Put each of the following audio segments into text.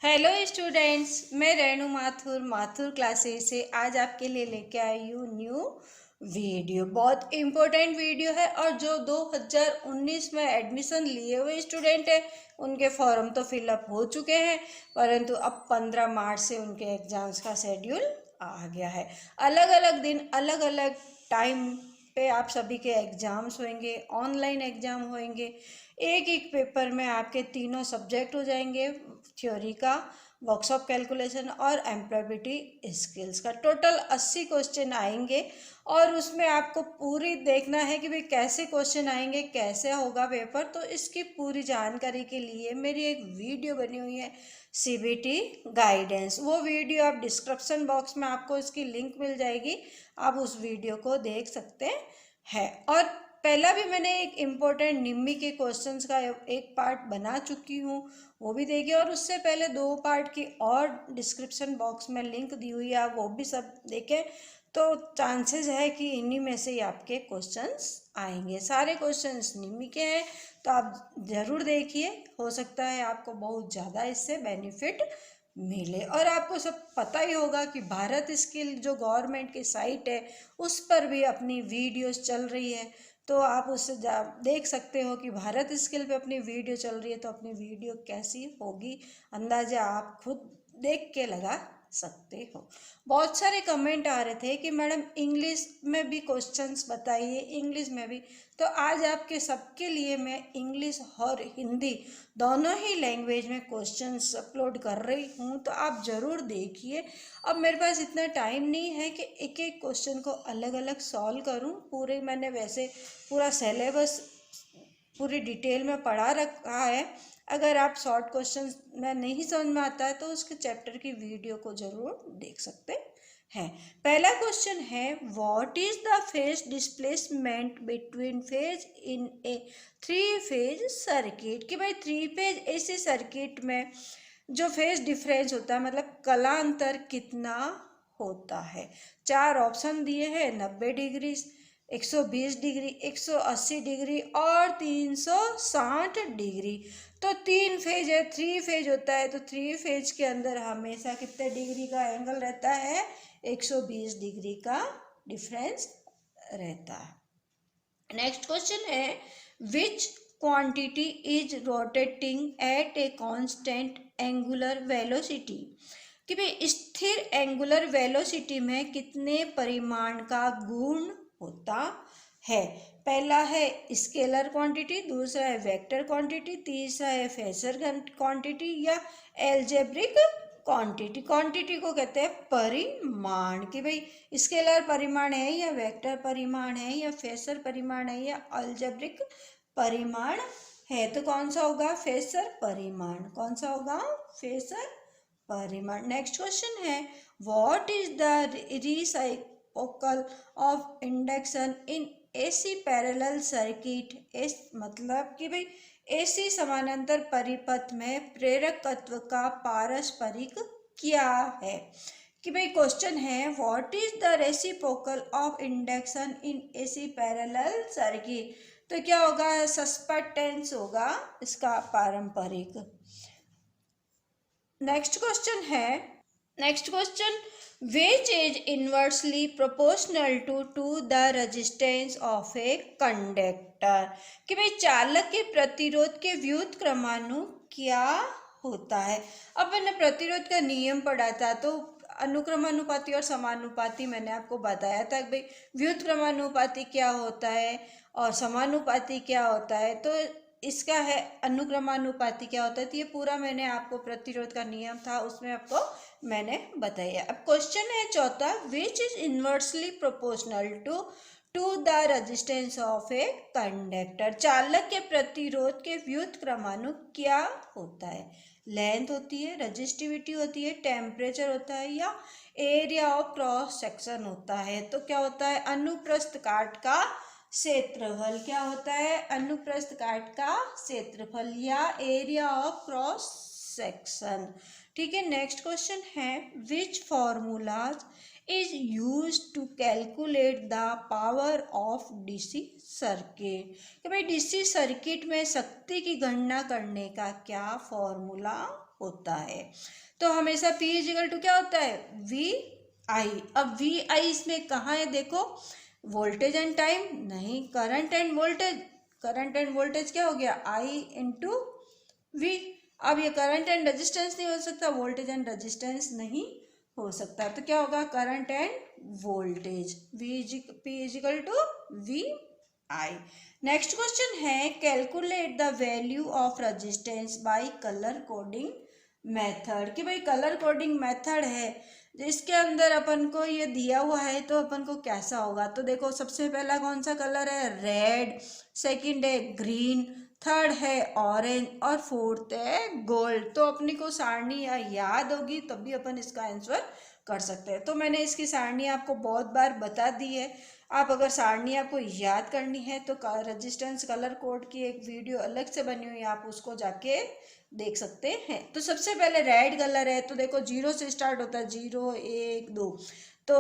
Hello students, मैं Renu Mathur classes से आज आपके लिए लेके आई हूँ न्यू वीडियो। बहुत इम्पोर्टेंट वीडियो है और जो 2019 में एडमिशन लिए हुए स्टूडेंट हैं उनके फॉर्म तो फिलअप हो चुके हैं, परंतु अब 15 मार्च से उनके एग्ज़ाम्स का शेड्यूल आ गया है। अलग अलग दिन अलग अलग टाइम पे आप सभी के एग्ज़ाम्स होंगे, ऑनलाइन एग्ज़ाम होंगे। एक एक पेपर में आपके तीनों सब्जेक्ट हो जाएंगे, थ्योरी का, वर्कशॉप कैलकुलेशन और एम्प्लॉयबिलिटी स्किल्स का। टोटल 80 क्वेश्चन आएंगे और उसमें आपको पूरी देखना है कि भाई कैसे क्वेश्चन आएंगे, कैसे होगा पेपर। तो इसकी पूरी जानकारी के लिए मेरी एक वीडियो बनी हुई है, सीबीटी गाइडेंस। वो वीडियो आप डिस्क्रिप्शन बॉक्स में आपको इसकी लिंक मिल जाएगी, आप उस वीडियो को देख सकते हैं। और पहला भी मैंने एक इम्पोर्टेंट निम्मी के क्वेश्चंस का एक पार्ट बना चुकी हूँ, वो भी देखिए। और उससे पहले 2 पार्ट की और डिस्क्रिप्शन बॉक्स में लिंक दी हुई है, आप वो भी सब देखें। तो चांसेस है कि इन्हीं में से ही आपके क्वेश्चंस आएंगे। सारे क्वेश्चंस निम्मी के हैं, तो आप ज़रूर देखिए, हो सकता है आपको बहुत ज़्यादा इससे बेनिफिट मिले। और आपको सब पता ही होगा कि भारत स्किल जो गवर्नमेंट की साइट है उस पर भी अपनी वीडियोस चल रही है, तो आप उससे देख सकते हो कि भारत स्किल पे अपनी वीडियो चल रही है, तो अपनी वीडियो कैसी होगी अंदाज़ा आप खुद देख के लगा सकते हो। बहुत सारे कमेंट आ रहे थे कि मैडम इंग्लिश में भी क्वेश्चंस बताइए, इंग्लिश में भी। तो आज आपके सबके लिए मैं इंग्लिश और हिंदी दोनों ही लैंग्वेज में क्वेश्चंस अपलोड कर रही हूँ, तो आप ज़रूर देखिए। अब मेरे पास इतना टाइम नहीं है कि एक एक क्वेश्चन को अलग अलग सॉल्व करूँ। पूरे मैंने वैसे पूरा सिलेबस पूरी डिटेल में पढ़ा रखा है। अगर आप शॉर्ट क्वेश्चन में नहीं समझ में आता है तो उसके चैप्टर की वीडियो को ज़रूर देख सकते हैं। पहला क्वेश्चन है, what is the phase displacement between phase in A 3 phase circuit. कि भाई 3 फेज ऐसे सर्किट में जो फेज डिफरेंस होता है, मतलब कलांतर कितना होता है। 4 ऑप्शन दिए हैं, 90 डिग्री, 120 डिग्री, 180 डिग्री और 360 डिग्री। तो 3 फेज है, 3 फेज होता है, तो 3 फेज के अंदर हमेशा कितने डिग्री का एंगल रहता है, 120 डिग्री का डिफरेंस रहता है। नेक्स्ट क्वेश्चन है, विच quantity is rotating at a constant angular velocity. कि भाई स्थिर एंगुलर वेलोसिटी में कितने परिमाण का गुण होता है। पहला है स्केलर क्वांटिटी, दूसरा है वेक्टर क्वांटिटी, तीसरा है फेजर क्वांटिटी या एल्जेब्रिक क्वांटिटी। क्वांटिटी को कहते हैं परिमाण। कि भाई स्केलर परिमाण है या वेक्टर परिमाण है या फेजर परिमाण है या अलजेब्रिक परिमाण है, तो कौन सा होगा, फेजर परिमाण। कौन सा होगा, फेजर परिमाण। नेक्स्ट क्वेश्चन है, what is the reciprocal of induction in AC parallel circuit. S मतलब कि भाई एसी समानांतर परिपथ में प्रेरकत्व का पारस्परिक क्या है। कि भाई क्वेश्चन है, what is the reciprocal of induction in AC parallel circuit. तो क्या होगा, सस्पेंटेंस होगा इसका पारंपरिक। Next question, which is inversely proportional to the resistance of a conductor। कि भाई चालक के प्रतिरोध के व्युत्क्रमानु क्या होता है। अब मैंने प्रतिरोध का नियम पढ़ा था, तो अनुक्रमानुपाती और समानुपाती मैंने आपको बताया था कि भाई व्युत्क्रमानुपाती क्या होता है और समानुपाती क्या होता है। तो इसका है अनुक्रमानुपाती क्या होता है, तो ये पूरा मैंने आपको प्रतिरोध का नियम था उसमें आपको मैंने बताया। अब क्वेश्चन है चौथा, which is inversely proportional to the resistance of a conductor. चालक के प्रतिरोध के व्युत्क्रमानु क्या होता है। लेंथ होती है, रजिस्टिविटी होती है, टेम्परेचर होता है या एरिया ऑफ क्रॉस सेक्शन होता है। तो क्या होता है, अनुप्रस्थ काट का क्षेत्रफल। क्या होता है, अनुप्रस्थ काट का क्षेत्रफल या एरिया ऑफ क्रॉस सेक्शन। ठीक है। नेक्स्ट क्वेश्चन है, which formulas is use to calculate the power of DC circuit. कि भाई डीसी सर्किट में शक्ति की गणना करने का क्या फॉर्मूला होता है। तो हमेशा P इजिकल टू क्या होता है, वी आई। अब वी आई इसमें कहाँ है, देखो वोल्टेज एंड टाइम नहीं, current and voltage. Current and voltage क्या हो गया, आई इंटू वी। अब ये करंट एंड रेजिस्टेंस नहीं हो सकता, वोल्टेज एंड रेजिस्टेंस नहीं हो सकता, तो क्या होगा, current and voltage, P equal to V I. Next question है, calculate the value of resistance by colour coding method. कि भाई कलर कोडिंग मेथड है, इसके अंदर अपन को ये दिया हुआ है तो अपन को कैसा होगा। तो देखो सबसे पहला कौन सा कलर है, रेड, सेकंड है ग्रीन, थर्ड है ऑरेंज और फोर्थ है गोल्ड। तो अपनी को सारणी याद होगी तभी अपन इसका आंसर कर सकते हैं। तो मैंने इसकी सारणी आपको बहुत बार बता दी है। आप अगर सारणी आपको याद करनी है तो रेजिस्टेंस कलर कोड की एक वीडियो अलग से बनी हुई है, आप उसको जाके देख सकते हैं। तो सबसे पहले रेड कलर है, तो देखो 0 से स्टार्ट होता है, 0 1 2 तो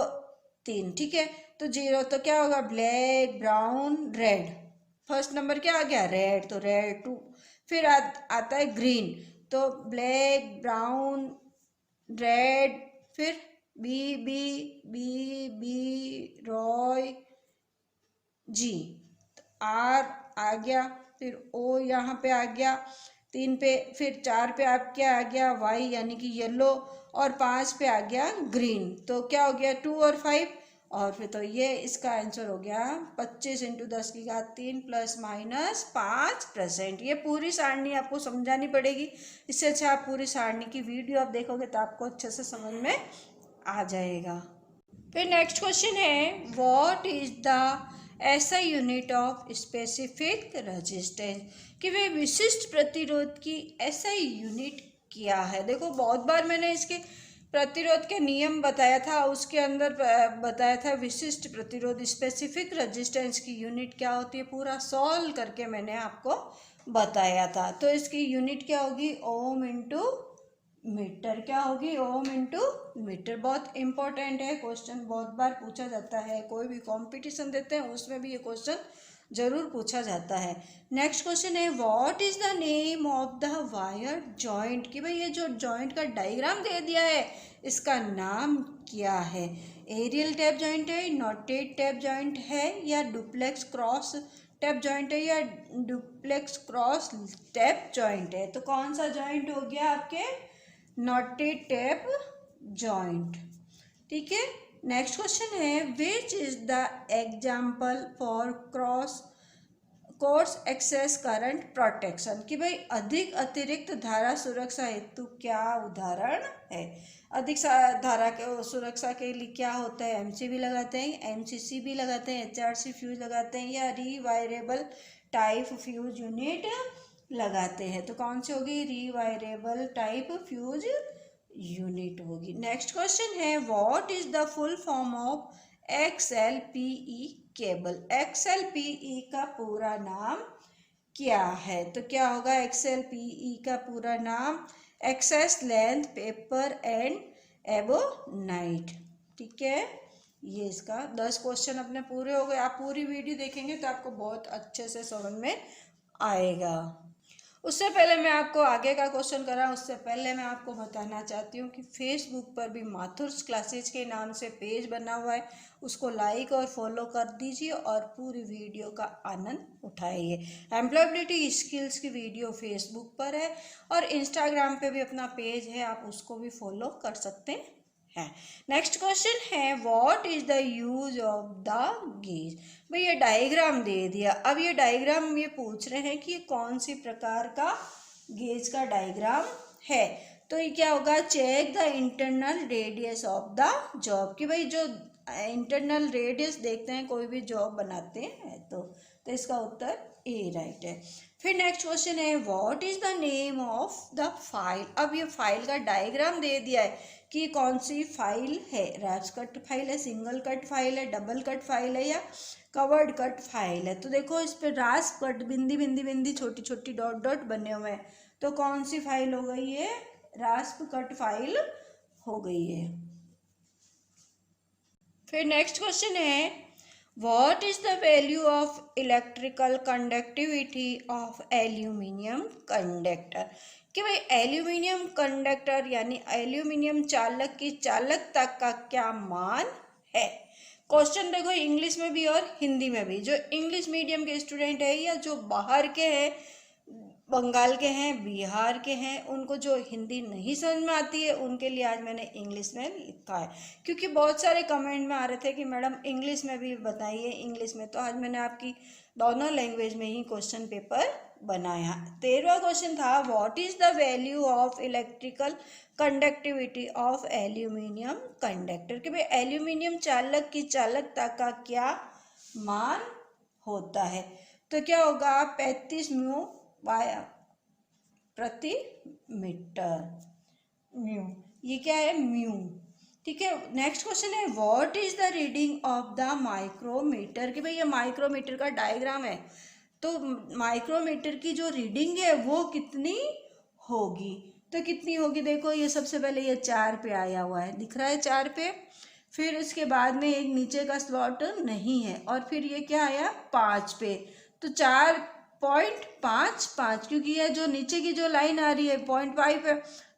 3, ठीक है। तो 0 तो क्या होगा, black brown red, first number क्या आ गया, रेड, तो रेड 2। फिर आता है ग्रीन, तो ब्लैक ब्राउन रेड, फिर B B B B Roy G, R आ गया, फिर ओ यहाँ पे आ गया 3 पे, फिर 4 पे आप क्या आ गया, वाई यानी कि येलो, और 5 पे आ गया ग्रीन। तो क्या हो गया 2 और 5, और फिर तो ये इसका आंसर हो गया 25 इंटू 10 की घात 3 प्लस माइनस 5%। ये पूरी सारणी आपको समझानी पड़ेगी, इससे अच्छा आप पूरी सारणी की वीडियो आप देखोगे तो आपको अच्छे से समझ में आ जाएगा। फिर नेक्स्ट क्वेश्चन है, what is the SI unit of specific resistance. कि वे विशिष्ट प्रतिरोध की SI यूनिट क्या है। देखो बहुत बार मैंने इसके प्रतिरोध के नियम बताया था, उसके अंदर बताया था विशिष्ट प्रतिरोध स्पेसिफिक रेजिस्टेंस की यूनिट क्या होती है, पूरा सॉल्व करके मैंने आपको बताया था। तो इसकी यूनिट क्या होगी, ओम इंटू मीटर। क्या होगी, ओम इंटू मीटर। बहुत इंपॉर्टेंट है, क्वेश्चन बहुत बार पूछा जाता है, कोई भी कंपटीशन देते हैं उसमें भी ये क्वेश्चन जरूर पूछा जाता है। नेक्स्ट क्वेश्चन है, what is the name of the wire joint. कि भाई ये जो जॉइंट का डायग्राम दे दिया है इसका नाम क्या है, एरियल टैप जॉइंट है, नॉटेड टैप जॉइंट है, या डुप्लेक्स क्रॉस टैप जॉइंट है, या डुप्लेक्स क्रॉस टैप जॉइंट है। तो कौन सा जॉइंट हो गया आपके, नॉटेड टैप जॉइंट, ठीक है। नेक्स्ट क्वेश्चन है, which is the example for course excess current protection. कि भाई अधिक अतिरिक्त धारा सुरक्षा हेतु क्या उदाहरण है। अधिक धारा के सुरक्षा के लिए क्या होता है, MCB लगाते हैं, MCC भी लगाते हैं, HRC फ्यूज लगाते हैं, या रीवायरेबल टाइप फ्यूज यूनिट लगाते हैं। तो कौन सी होगी, रीवायरेबल टाइप फ्यूज यूनिट होगी। नेक्स्ट क्वेश्चन है, what is the full form of XLPE cable. XLPE का पूरा नाम क्या है। तो क्या होगा, XLPE का पूरा नाम axis length paper and ebonite, ठीक है। ये इसका 10 क्वेश्चन अपने पूरे हो गए। आप पूरी वीडियो देखेंगे तो आपको बहुत अच्छे से समझ में आएगा। उससे पहले मैं आपको आगे का क्वेश्चन कराऊँ उससे पहले मैं आपको बताना चाहती हूँ कि फेसबुक पर भी माथुर्स क्लासेज के नाम से पेज बना हुआ है, उसको लाइक और फॉलो कर दीजिए और पूरी वीडियो का आनंद उठाइए। एम्प्लॉयबिलिटी स्किल्स की वीडियो फेसबुक पर है और इंस्टाग्राम पे भी अपना पेज है, आप उसको भी फॉलो कर सकते हैं। नेक्स्ट क्वेश्चन है, what is the use of the gauge. भाई ये डायग्राम दे दिया, अब ये डायग्राम ये पूछ रहे हैं कि ये कौन सी प्रकार का गेज का डायग्राम है। तो ये क्या होगा, check the internal radius of the job. कि भाई जो इंटरनल रेडियस देखते हैं कोई भी जॉब बनाते हैं तो इसका उत्तर ए राइट है। फिर नेक्स्ट क्वेश्चन है, what is the name of the file. अब ये फाइल का डायग्राम दे दिया है कि कौन सी फाइल है, रैप्स कट फाइल है, सिंगल कट फाइल है, डबल कट फाइल है, या कवर्ड कट फाइल है। तो देखो इस पर रास्प कट बिंदी बिंदी बिंदी छोटी छोटी डॉट डॉट बने हुए हैं, तो कौन सी फाइल हो गई है, रास्प कट फाइल हो गई है। फिर नेक्स्ट क्वेश्चन है, what is the value of electrical conductivity of aluminium conductor. कि भाई एल्यूमिनियम कंडक्टर यानी एल्यूमिनियम चालक की चालकता का क्या मान है। क्वेश्चन देखो इंग्लिश में भी और हिंदी में भी। जो इंग्लिश मीडियम के स्टूडेंट है या जो बाहर के हैं, बंगाल के हैं, बिहार के हैं, उनको जो हिंदी नहीं समझ में आती है उनके लिए आज मैंने इंग्लिश में लिखा है, क्योंकि बहुत सारे कमेंट में आ रहे थे कि मैडम इंग्लिश में भी बताइए इंग्लिश में, तो आज मैंने आपकी दोनों लैंग्वेज में ही क्वेश्चन पेपर बनाया। 13वां क्वेश्चन था what is the value of electrical conductivity of aluminium conductor, कि भाई एल्यूमिनियम चालक की चालकता का क्या मान होता है। तो क्या होगा 35 म्यू प्रति मीटर, म्यू, ये क्या है म्यू। ठीक है, नेक्स्ट क्वेश्चन है what is the reading of the micrometer, कि भाई ये माइक्रोमीटर का डायग्राम है, तो माइक्रोमीटर की जो रीडिंग है वो कितनी होगी। तो कितनी होगी, देखो ये सबसे पहले ये 4 पे आया हुआ है, दिख रहा है 4 पे, फिर उसके बाद में एक नीचे का स्लॉट नहीं है, और फिर ये क्या आया 5 पे, तो 4.55, क्योंकि ये जो नीचे की जो लाइन आ रही है 0.5 है,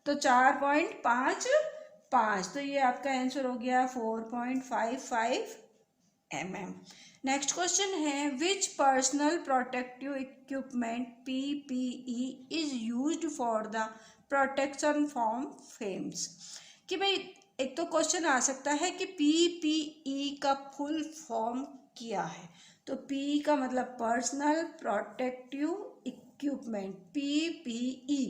तो 4.55, तो ये आपका आंसर हो गया 4.55 mm। नेक्स्ट क्वेश्चन है which personal protective equipment PPE is used for the protection from flames, कि भाई एक तो क्वेश्चन आ सकता है कि PPE का फुल फॉर्म क्या है। तो P का मतलब पर्सनल प्रोटेक्टिव इक्विपमेंट, PPE।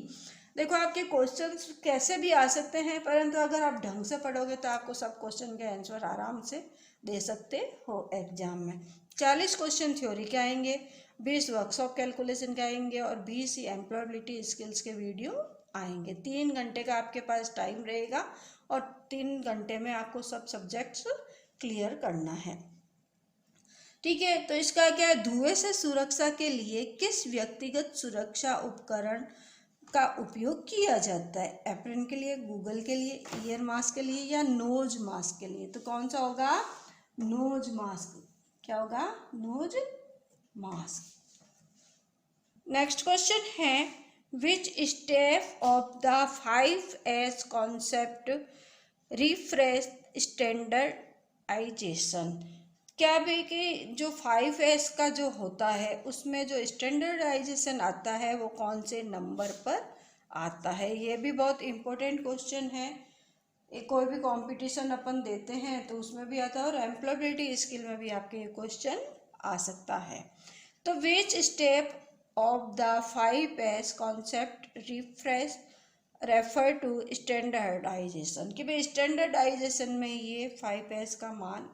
देखो आपके क्वेश्चंस कैसे भी आ सकते हैं, परंतु अगर आप ढंग से पढ़ोगे तो आपको सब क्वेश्चन के आंसर आराम से दे सकते हो एग्जाम में। 40 क्वेश्चन थ्योरी के आएंगे, 20 वर्कशॉप कैलकुलेशन के आएंगे और 20 ही एम्प्लॉयबिलिटी स्किल्स के वीडियो आएंगे। 3 घंटे का आपके पास टाइम रहेगा और 3 घंटे में आपको सब सब्जेक्ट्स क्लियर करना है। ठीक है, तो इसका क्या है, धुएं से सुरक्षा के लिए किस व्यक्तिगत सुरक्षा उपकरण का उपयोग किया जाता है। एप्रन के लिए, गूगल के लिए, ईयर मास्क के लिए या नोज मास्क के लिए। तो कौन सा होगा, नोज मास्क। क्या होगा, नोज मास्क। नेक्स्ट क्वेश्चन है which step of the 5S concept refresh standardisation, क्या भी कि जो 5S का जो होता है उसमें जो स्टैंडर्डाइजेशन आता है वो कौन से नंबर पर आता है। ये भी बहुत इम्पोर्टेंट क्वेश्चन है, कोई भी कंपटीशन अपन देते हैं तो उसमें भी आता है और एम्प्लॉयबिलिटी स्किल में भी आपके ये क्वेश्चन आ सकता है। तो which step of the 5S concept refresh refer to standardisation, कि भाई स्टैंडर्डाइजेशन में ये 5S का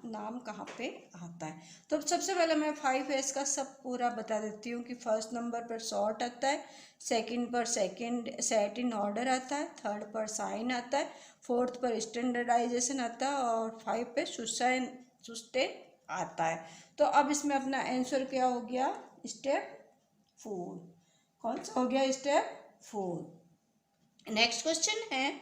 नाम कहाँ पे आता है। तो सबसे पहले मैं 5S का सब पूरा बता देती हूँ कि फर्स्ट नंबर पर शॉर्ट आता है, सेकंड पर सेट इन ऑर्डर आता है, थर्ड पर साइन आता है, फोर्थ पर स्टैंडर्डाइजेशन आता है और 5 पे सुस्टेन आता है। तो अब इसमें अपना आंसर क्या हो गया, स्टेप 4। कौन सा हो गया, स्टेप 4। नेक्स्ट क्वेश्चन है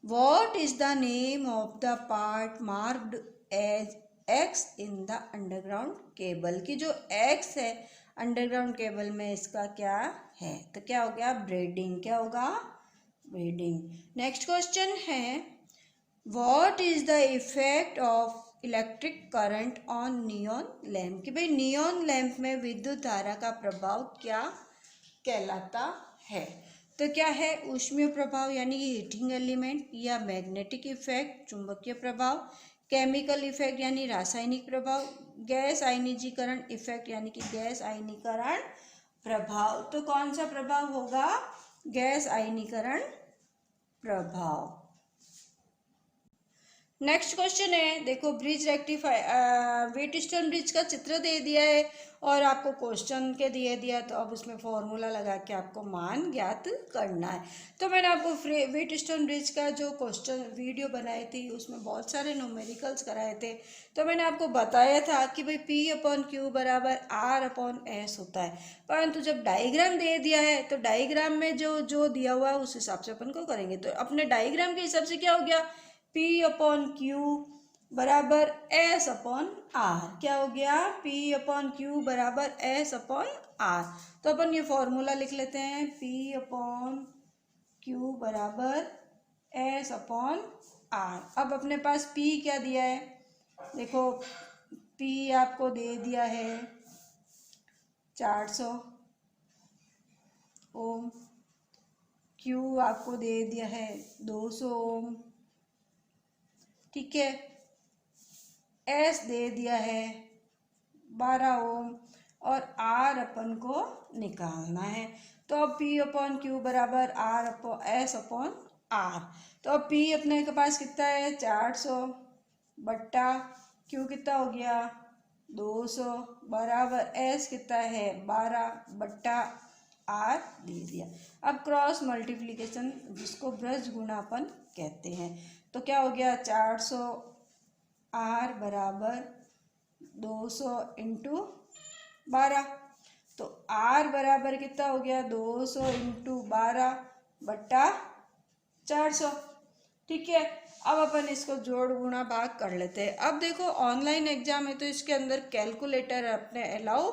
what is the name of the part marked as X in the underground cable, की जो एक्स है अंडरग्राउंड केबल में इसका क्या है। तो क्या हो गया, ब्रेडिंग। क्या होगा, ब्रेडिंग। नेक्स्ट क्वेश्चन है what is the effect of electric current on neon lamp, कि भाई नियॉन लैम्प में विद्युत धारा का प्रभाव क्या कहलाता है। तो क्या है, ऊष्मीय प्रभाव यानी कि हीटिंग एलिमेंट, या मैग्नेटिक इफेक्ट चुंबकीय प्रभाव, केमिकल इफेक्ट यानी रासायनिक प्रभाव, गैस आयनीकरण इफेक्ट यानी कि गैस आयनीकरण प्रभाव। तो कौन सा प्रभाव होगा, गैस आयनीकरण प्रभाव। नेक्स्ट क्वेश्चन है, देखो ब्रिज रेक्टिफाई व्हीटस्टोन ब्रिज का चित्र दे दिया है और आपको क्वेश्चन के दिए दिया, तो अब उसमें फॉर्मूला लगा के आपको मान ज्ञात करना है। तो मैंने आपको व्हीटस्टोन ब्रिज का जो क्वेश्चन वीडियो बनाई थी उसमें बहुत सारे न्यूमेरिकल्स कराए थे। तो मैंने आपको बताया था कि भाई P/Q बराबर R/S होता है, परंतु जब डायग्राम दे दिया है तो डायग्राम में जो दिया हुआ है उस हिसाब से अपन को करेंगे। तो अपने डायग्राम के हिसाब से क्या हो गया, P/Q बराबर S/R। क्या हो गया, P/Q बराबर S/R। तो अपन ये फॉर्मूला लिख लेते हैं, P/Q Q बराबर S अपॉन R। अब अपने पास P क्या दिया है, देखो P आपको दे दिया है 400 ओम, Q आपको दे दिया है 200 ओम, ठीक है। S दे दिया है 12 ओम और R अपन को निकालना है। तो अब P अपॉन Q बराबर R upon S upon R। तो अब P अपने के पास कितना है 400 बट्टा Q कितना हो गया 200 बराबर S कितना है 12 बट्टा R दे दिया। अब क्रॉस मल्टीप्लिकेशन जिसको ब्रज गुणापन कहते हैं, तो क्या हो गया 400 R बराबर 200 इंटू 12, तो R बराबर कितना हो गया 200 इंटू 12 बट्टा 400, ठीक है। अब अपन इसको जोड़ गुणा भाग कर लेते हैं। अब देखो ऑनलाइन एग्जाम है तो इसके अंदर कैलकुलेटर अपने अलाउ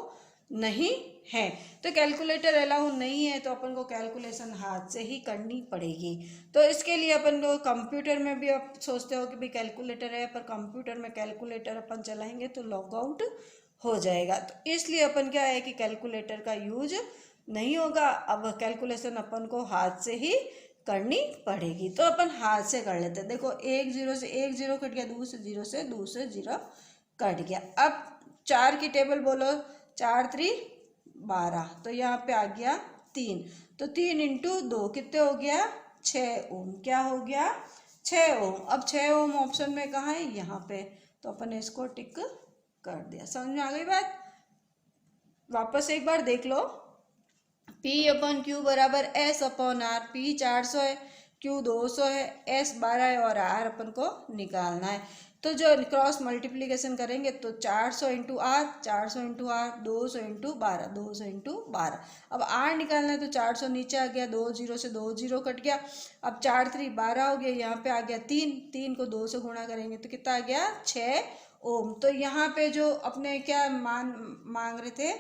नहीं है, तो कैलकुलेटर अलाउ नहीं है तो अपन को कैलकुलेशन हाथ से ही करनी पड़ेगी। तो इसके लिए अपन को कंप्यूटर में भी आप सोचते हो कि भाई कैलकुलेटर है, पर कंप्यूटर में कैलकुलेटर अपन चलाएंगे तो लॉग आउट हो जाएगा, तो इसलिए अपन क्या है कि कैलकुलेटर का यूज नहीं होगा। अब कैलकुलेशन अपन को हाथ से ही करनी पड़ेगी, तो अपन हाथ से कर लेते हैं। देखो एक जीरो से एक जीरो कट गया, दूसरे जीरो से दूसरे जीरो कट गया। अब 4 की टेबल बोलो, 4 3 12, तो यहाँ पे आ गया 3, तो 3 इंटू 2 कितने हो गया 6 ओम, क्या हो गया 6 ओम। अब 6 ओम ऑप्शन में कहाँ है, यहाँ पे, तो अपन इसको टिक कर दिया। समझ में आ गई बात? वापस एक बार देख लो, P अपन Q बराबर S अपॉन R। P 400 है, Q 200 है, S 12 है और R अपन को निकालना है। तो जो क्रॉस मल्टीप्लिकेशन करेंगे तो 400 into R, 400 into R, 200 into 12, 200 into 12। अब R निकालना है तो 400 नीचे आ गया, 2 जीरो से 2 जीरो कट गया। अब 4 3 12 हो गया, यहाँ पे आ गया 3, 3 को 2 से गुणा करेंगे तो कितना आ गया 6 ओम। तो यहाँ पे जो अपने क्या मान मांग रहे थे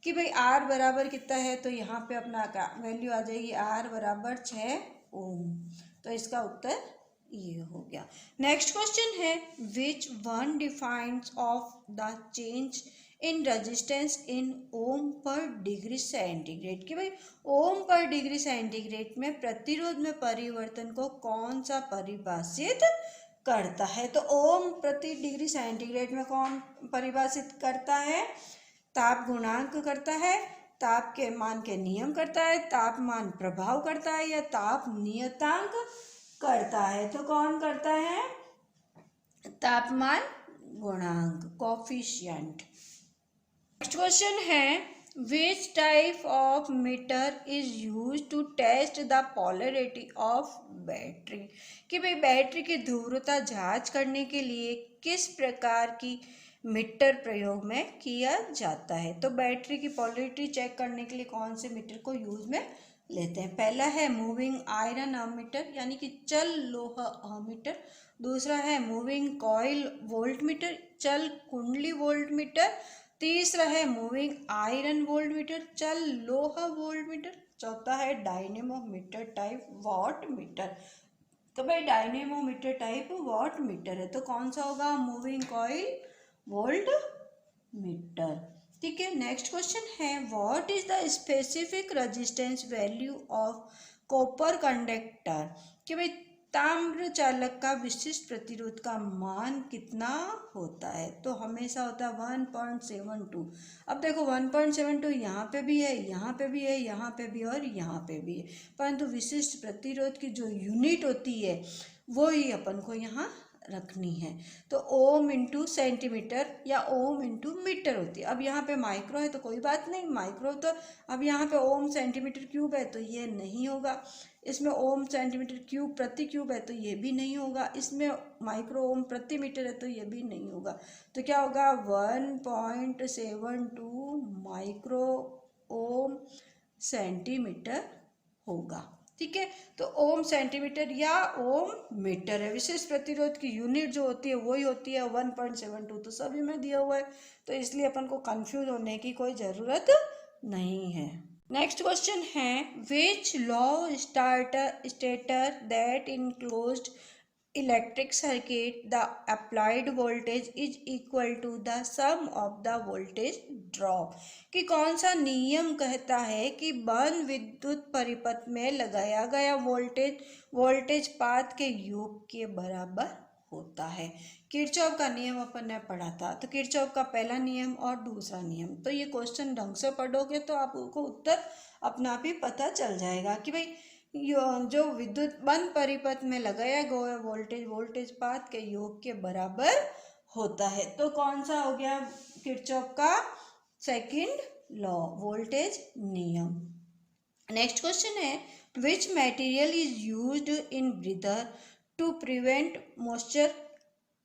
कि भाई R बराबर कितना है, तो यहाँ पे अपना वैल्यू आ जाएगी R बराबर 6 ओम। तो इसका उत्तर ये हो गया। नेक्स्ट क्वेश्चन है, which one defines of the change in resistance in ohm per degree centigrade, कि भाई ओम पर डिग्री सेंटीग्रेड में प्रतिरोध में परिवर्तन को कौन सा परिभाषित करता है। तो ओम प्रति डिग्री सेंटीग्रेड में कौन परिभाषित करता है, ताप गुणांक करता है, ताप के मान के नियम करता है, तापमान प्रभाव करता है, या ताप नियतांक करता है। तो कौन करता है, तापमान गुणांक, कोफिशिएंट। नेक्स्ट क्वेश्चन है, which type of meter is use to test the polarity of battery, कि भाई बैटरी की ध्रुवता जांच करने के लिए किस प्रकार की मीटर प्रयोग में किया जाता है। तो बैटरी की पोलैरिटी चेक करने के लिए कौन से मीटर को यूज में लेते हैं। पहला है मूविंग आयरन अमीटर यानी कि चल लोहा अमीटर, दूसरा है मूविंग कॉइल वोल्ट मीटर, चल कुंडली वोल्ट मीटर, तीसरा है मूविंग आयरन वोल्ट मीटर, चल लोहा वोल्ट मीटर, चौथा है डायनेमोमीटर टाइप वॉट मीटर। तो भाई डायनेमोमीटर टाइप वॉट मीटर है, तो कौन सा होगा, मूविंग कॉइल वोल्ट मीटर, ठीक है। नेक्स्ट क्वेश्चन है, what is the specific resistance value of copper conductor, कि भाई ताम्र चालक का विशिष्ट प्रतिरोध का मान कितना होता है। तो हमेशा होता है 1.72। अब देखो 1.72 यहाँ पे भी है, यहाँ पे भी है, यहाँ पे भी और यहाँ पे भी है, परंतु विशिष्ट प्रतिरोध की जो यूनिट होती है वो ही अपन को यहाँ रखनी है। तो ओम इंटू सेंटीमीटर या ओम इंटू मीटर होती है। अब यहाँ पे माइक्रो है तो कोई बात नहीं, माइक्रो तो अब यहाँ पे ओम सेंटीमीटर क्यूब है तो ये नहीं होगा, इसमें ओम सेंटीमीटर क्यूब प्रति क्यूब है तो ये भी नहीं होगा, इसमें माइक्रो ओम प्रति मीटर है तो ये भी नहीं होगा। तो क्या होगा 1.72 माइक्रो ओम सेंटीमीटर होगा, ठीक है। तो ओम सेंटीमीटर या ओम मीटर है, विशेष प्रतिरोध की यूनिट जो होती है वही होती है 1.72, तो सभी में दिया हुआ है, तो इसलिए अपन को कंफ्यूज होने की कोई ज़रूरत नहीं है। नेक्स्ट क्वेश्चन है which law states that enclosed electric circuit the applied voltage is equal to the sum of the voltage drop, कि कौन सा नियम कहता है कि बंद विद्युत परिपथ में लगाया गया वोल्टेज पाथ के योग के बराबर होता है। किरचॉफ का नियम अपन ने पढ़ा था, तो किरचॉफ का पहला नियम और दूसरा नियम, तो ये क्वेश्चन ढंग से पढ़ोगे तो आपको उत्तर अपना आप ही पता चल जाएगा कि भाई जो विद्युत बंद परिपथ में लगाया गया वोल्टेज पाथ के योग के बराबर होता है। तो कौन सा हो गया किरचॉफ का सेकंड लॉ, वोल्टेज नियम। नेक्स्ट क्वेश्चन है which material is used in breather to prevent moisture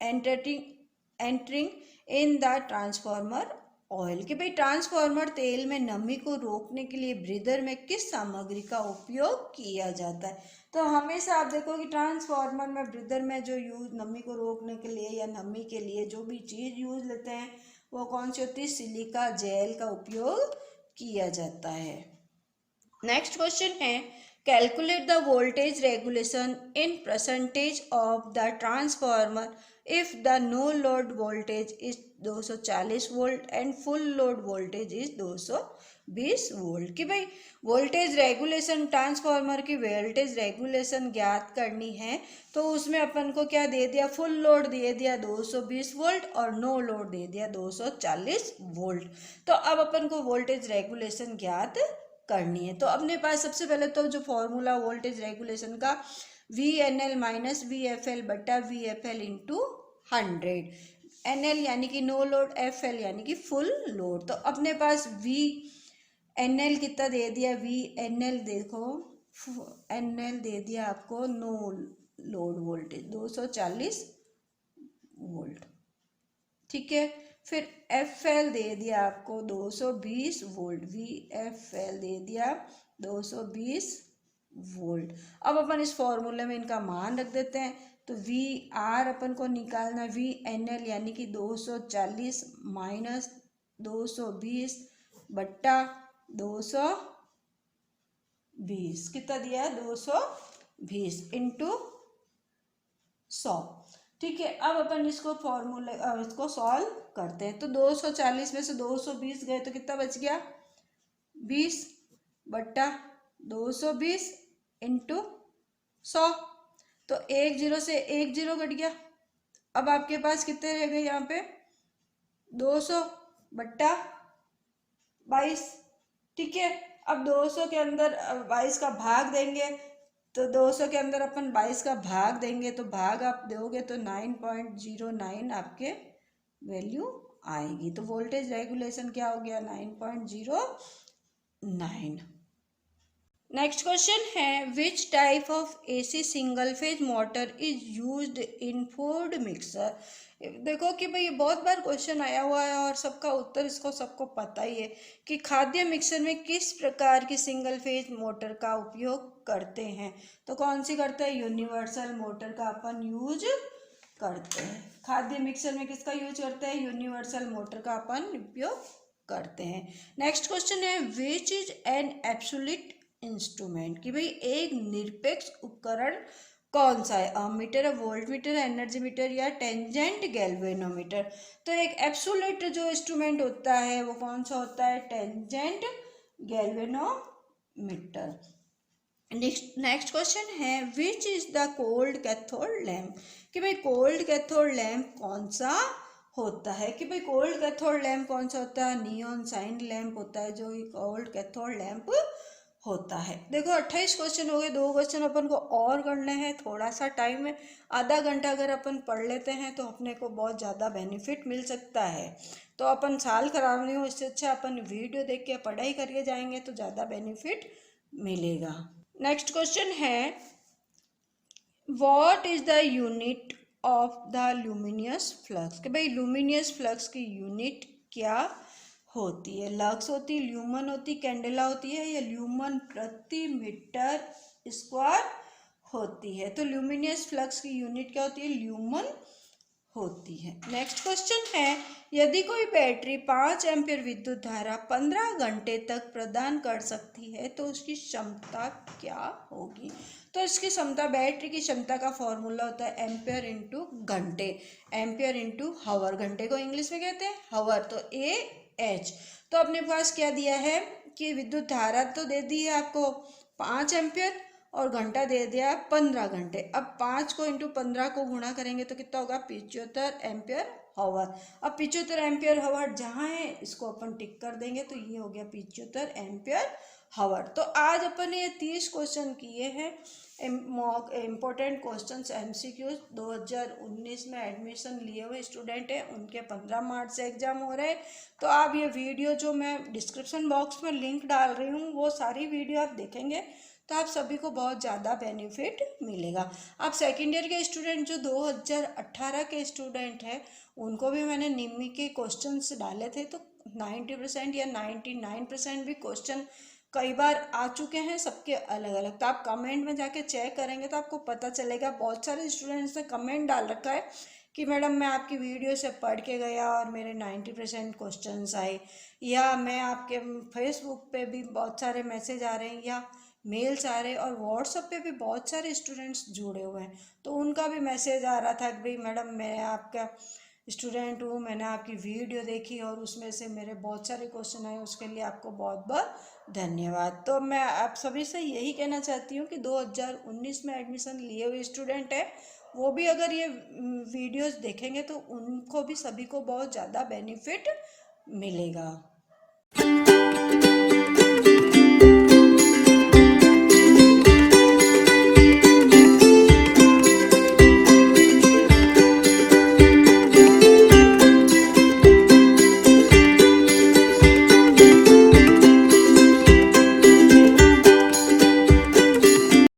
entering in the transformer oil, कि भाई ट्रांसफार्मर तेल में नमी को रोकने के लिए ब्रीदर में किस सामग्री का उपयोग किया जाता है। तो हमेशा आप देखो कि ट्रांसफार्मर में ब्रीदर में जो यूज नमी को रोकने के लिए या नमी के लिए जो भी चीज़ यूज लेते हैं वो कौन सी होती है, सिलिका जेल का उपयोग किया जाता है। नेक्स्ट क्वेश्चन है calculate the voltage regulation in percentage of the transformer if the no load voltage is 240 volt and full load voltage is 220 volt, कि भाई वोल्टेज रेगुलेशन ट्रांसफार्मर की वोल्टेज रेगुलेशन ज्ञात करनी है। तो उसमें अपन को क्या दे दिया, फुल लोड दे दिया 220 वोल्ट और नो लोड दे दिया 240 वोल्ट। तो अब अपन को वोल्टेज रेगुलेशन ज्ञात करनी है। तो अपने पास सबसे पहले तो जो फॉर्मूला वोल्टेज रेगुलेशन का VNL माइनस VFL बटा VFL इंटू 100, NL यानी कि नो लोड, FL यानी कि फुल लोड। तो अपने पास VNL कितना दे दिया, VNL देखो NL दे दिया आपको नो लोड वोल्टेज 240 वोल्ट, ठीक है। फिर FL दे दिया आपको 220 वोल्ट, VFL दे दिया 220 वोल्ट। अब अपन इस फॉर्मूले में इनका मान रख देते हैं। तो VR अपन को निकालना VNL यानी कि 240 माइनस 220 बट्टा 220 कितना दिया, 220 इंटू 100, ठीक है। अब अपन इसको इसको सॉल्व करते हैं। तो 240 में से 220 गए तो कितना बच गया, 20 बट्टा 220 इंटू 100, तो 1 0 से 1 0 कट गया। अब आपके पास कितने रह गए यहाँ पे, 200 बट्टा 22, ठीक है। अब 200 के अंदर 22 का भाग देंगे, तो 200 के अंदर अपन 22 का भाग देंगे तो भाग आप दोगे तो 9.09 आपके वैल्यू आएगी। तो वोल्टेज रेगुलेशन क्या हो गया, 9.09। नेक्स्ट क्वेश्चन है which type of AC single phase motor is used in food mixer. देखो कि भाई बहुत बार क्वेश्चन आया हुआ है और सबका उत्तर इसको सबको पता ही है कि खाद्य मिक्सर में किस प्रकार की सिंगल फेज मोटर का उपयोग करते हैं। तो कौन सी करते हैं, यूनिवर्सल मोटर का अपन यूज करते हैं। खाद्य मिक्सर में किसका यूज करते हैं, यूनिवर्सल मोटर का अपन उपयोग करते हैं। नेक्स्ट क्वेश्चन है which is an absolute instrument, कि भाई एक निरपेक्ष उपकरण कौन सा है, ammeter, volt meter, energy meter या टेंजेंट गैल्वेनोमीटर। तो एक एब्सोल्यूट जो इंस्ट्रूमेंट होता है वो कौन सा होता है, टेंजेंट गैल्वेनोमीटर। नेक्स्ट क्वेश्चन है which is the cold cathode lamp, कि भाई कोल्ड कैथोड लैम्प कौन सा होता है, कि भाई कोल्ड कैथोड लैम्प कौन सा होता है, नियॉन साइन लैम्प होता है जो कोल्ड कैथोड लैम्प होता है। देखो 28 क्वेश्चन हो गए, 2 क्वेश्चन अपन को और करने हैं, थोड़ा सा टाइम है, आधा घंटा अगर अपन पढ़ लेते हैं तो अपने को बहुत ज़्यादा बेनिफिट मिल सकता है। तो अपन साल खराब नहीं हो, इससे अच्छा अपन वीडियो देख के पढ़ाई करके जाएंगे तो ज़्यादा बेनिफिट मिलेगा। नेक्स्ट क्वेश्चन है what is the unit of the luminous flux, कि भाई लुमिनियस फ्लक्स की यूनिट क्या होती है, लक्स होती है, ल्यूमन होती, कैंडेला होती है या ल्यूमन प्रति मीटर स्क्वायर होती है। तो ल्यूमिनियस फ्लक्स की यूनिट क्या होती है, ल्यूमन होती है। नेक्स्ट क्वेश्चन है, यदि कोई बैटरी 5 एम्पीयर विद्युत धारा 15 घंटे तक प्रदान कर सकती है तो उसकी क्षमता क्या होगी। तो इसकी क्षमता, बैटरी की क्षमता का फॉर्मूला होता है एम्पियर इंटू घंटे, एम्पियर इंटू हावर, घंटे को इंग्लिश में कहते हैं हावर, तो AH। तो अपने पास क्या दिया है कि विद्युत धारा तो दे दी है आपको 5 एम्पियर और घंटा दे दिया 15 घंटे। अब 5 को इंटू 15 को गुणा करेंगे तो कितना होगा, 75 एम्पियर हावर। अब 75 एम्पियर हावर जहाँ है इसको अपन टिक कर देंगे तो ये हो गया 75 एम्पियर हावर। तो आज अपन ने ये 30 क्वेश्चन किए हैं, इम्पोर्टेंट क्वेश्चंस MCQs। 2019 में एडमिशन लिए हुए स्टूडेंट हैं, उनके 15 मार्च से एग्जाम हो रहे हैं। तो आप ये वीडियो जो मैं डिस्क्रिप्शन बॉक्स में लिंक डाल रही हूँ वो सारी वीडियो आप देखेंगे तो आप सभी को बहुत ज़्यादा बेनिफिट मिलेगा। आप सेकेंड ईयर के स्टूडेंट जो 2018 के स्टूडेंट हैं उनको भी मैंने निम्मी के क्वेश्चंस डाले थे, तो 90% या 99% भी क्वेश्चन कई बार आ चुके हैं, सबके अलग अलग। तो आप कमेंट में जाके चेक करेंगे तो आपको पता चलेगा। बहुत सारे स्टूडेंट्स ने कमेंट डाल रखा है कि मैडम मैं आपकी वीडियो से पढ़ के गया और मेरे 90% क्वेश्चंस आए, या मैं आपके फेसबुक पे भी बहुत सारे मैसेज आ रहे हैं या मेल्स आ रहे हैं, और व्हाट्सएप पे भी बहुत सारे स्टूडेंट्स जुड़े हुए हैं तो उनका भी मैसेज आ रहा था कि भाई मैडम मैं आपका स्टूडेंट हूँ, मैंने आपकी वीडियो देखी और उसमें से मेरे बहुत सारे क्वेश्चन आए, उसके लिए आपको बहुत बहुत धन्यवाद। तो मैं आप सभी से यही कहना चाहती हूँ कि 2019 में एडमिशन लिए हुए स्टूडेंट है वो भी अगर ये वीडियोस देखेंगे तो उनको भी सभी को बहुत ज़्यादा बेनिफिट मिलेगा।